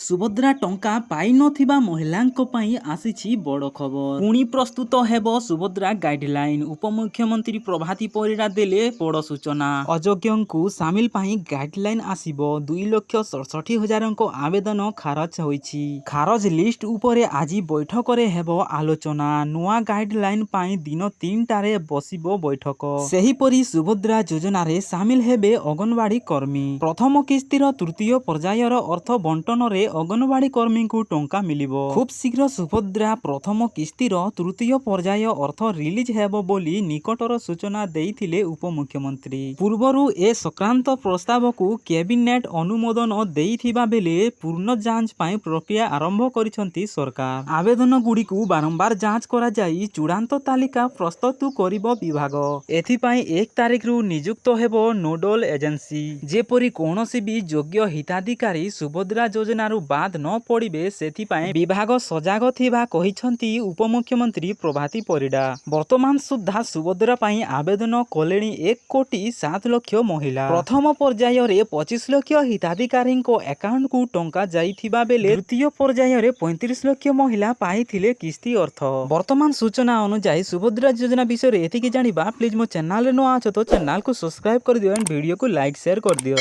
सुभद्रा टंका पाई नथिबा महिलांको पई आसीछि बड़ खबर। पुणी प्रस्तुत हेबो सुभद्रा गाइडलाइन। उपमुख्यमंत्री प्रभाती परिडा देले बड़ सूचना। अयोग्यंकु सामिल पई गाइडलाइन आसीबो। 2,67,000 आवेदन खारज होईछि। खारज लिस्ट उपरे आजि बैठकरे हेबो आलोचना। नुआ गाइडलाइन पई दिन 3 टारे बसिबो बैठक। सेहीपरि सुभद्रा योजनारे सामिल हेबे अंगनवाड़ी कर्मी। प्रथम किस्तीर तृतीय पर्यायर अर्थ बंटनरे अंगनवाड़ी कर्मी को टंका मिलिबो। खूब शीघ्र सुभद्रा प्रथम किस्तीर तृतीय पर्याय अर्थ रिलीज हेबो बोली निकटर सूचना देइथिले उपमुख्यमंत्री। पूर्वरु ए संक्रांत प्रस्ताव को कैबिनेट अनुमोदन देइथिबा बेले पूर्ण जांच पाई प्रक्रिया आरंभ करिसंती सरकार। आवेदन गुडी को बारंबार जांच करा जाई चूड़ांत तालिका प्रस्तुत करिबो विभाग। एथिपाई 1 तारिख रु नियुक्त हेबो नोडल एजेंसी। जेपरि कोनोसी भी योग्य हिताधिकारी सुभद्रा योजनारू बाद न पड़े से विभाग सजाग थिबा कहिसंती उपमुख्यमंत्री प्रभाती परिडा। वर्तमान सुधा सुभद्रा पाई आवेदन कलेनी 1,07,00,000 महिला। प्रथम पर्याय रे 25 लाख हिताधिकारी अकाउंट को टंका जाइथिबा बेले द्वितीय पर्याय रे 35 लाख महिला पाइथिले किस्ती अर्थ। वर्तमान सूचना अनुसार सुभद्रा योजना विषय एतिकी जानिबा प्लीज मो चैनल रे न आछो तो चैनल को सब्सक्राइब कर दियो एंड वीडियो को लाइक शेयर कर दियो।